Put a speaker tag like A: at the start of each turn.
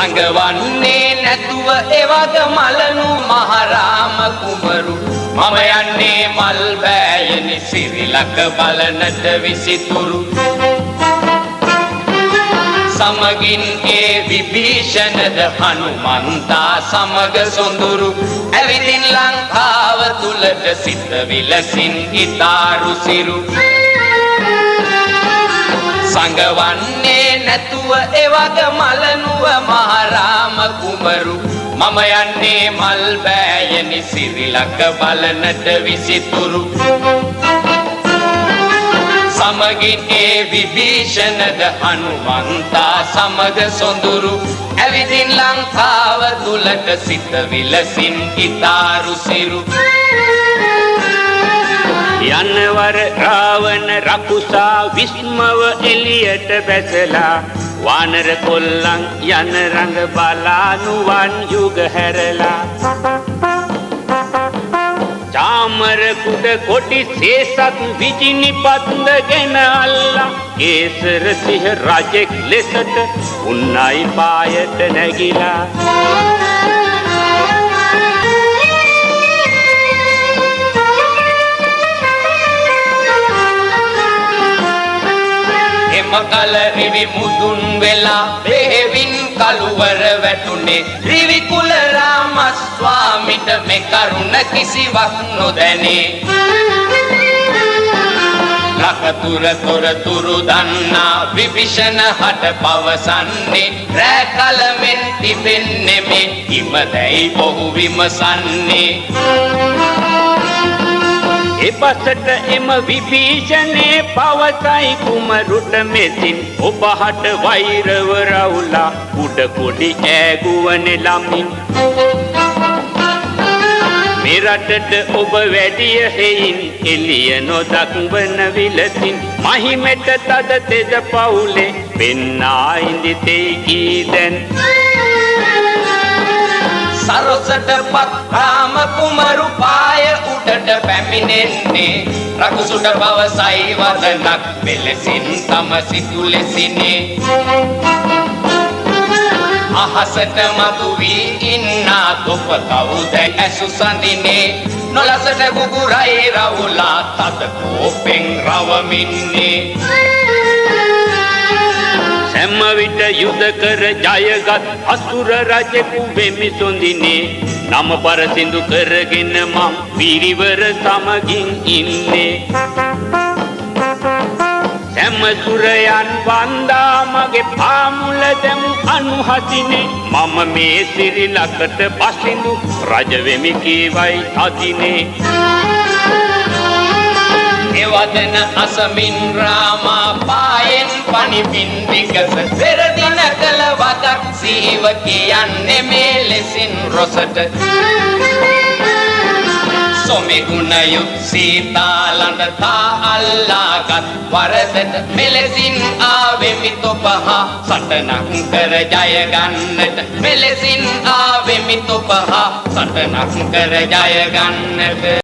A: සංගවන්නේ නැතුව එවග මලනු මහරාම කුමරු මම යන්නේ මල් බෑයනි සිරිලක බලනට විසිතුරු සමගින් ඒ විභීෂණද හනුමන්තා සමග සොඳුරු ඇවිදින් ලංකාව තුලට සිත විලසින් ඉතාරු සිරු සංගවන්නේ නැතුව එවග මලනුව මහරාම කුමරු මම යන්නේ මල් බෑයනි සිරිලක බලනට විසිතුරු සමගින් ඒ විභීෂණද හනුමන්තා සමග සොඳුරු ඇවිදින් ලංකාව තුලට සිත විලසින් ඉතාරු සිරු
B: යනවර රාවණ රකුසා විස්මව එළියට බැසලා වානර කොල්ලන් යන රඟ බලානුවන් යුග හැරලා චාමර කුඩ කොටි සේසත් විජිනි පත්ඳගෙන අල්ලා කේසර සිහ රජෙක් ලෙසට උන්නයි පායට නැගිලා එමකල රිවි මුදුන් වෙලා බෙහෙවින් කළුවර වැටුනේ රිවි කුල රාම ස්වාමිට මේ කරුණ කිසිවක් නොදැනේ රකතුර තොරතුරු දන්නා විභීෂණ හට පවසන්නේ රෑ කලමෙන් තිබෙන්නේ මේ හිමදැයි ඔහු විමසන්නේ එපසට එම විභීෂණේ පවසයි කුමරුට මෙසින් ඔබහට වෛරව රවුලා උඩ කොඩි ඈගුවනේ ළමින් මේ රටට ඔබ වැඩිය හේයින් එළිය නොදක්වන විලසින් මහිමෙට තද තෙද පවුලේ පෙන්නා ඉඳිතේ කීදැන්
A: සරසට පත් රාම කුමරු පාය උඩට පැමිණෙන්නේ රකුසුට පවසයි වදනක් මෙලෙසින් තම සිතු ලෙසිනේ අහසට මතු වී ඉන්නා තොප කවුද ඇසු සඳිනේ නොලසට ගුගුරයි රවුලා තද කෝපෙන් රවමින්නේ හැම විට යුද කර ජයගත් අසුර රජෙකු වෙමි සොඳිනේ නම පරසිඳු කරගෙන මං පිරිවර සමගින් ඉන්නේ හැම සුරයන් වන්දා මගේ පාමුල දෙමු අනුහසිනේ මම මේ සිරිලකට පසිඳු රජ වෙමි කීවයි අදිනේ එවදන අසමින් රාමා පායෙන් පනිමින් විගස පෙරදින කළ වදක් සීව කියන්නේ මේ ලෙසින් රොසට සොමිගුණයුත් සීතාලඳ තා අල්ලාගත් වරදට මෙලෙසින් ආවෙමි තොපහා සටනක් කර ජය ගන්නට මෙලෙසින් ආවෙමි තොපහා සටනක් කර ජය ගන්නට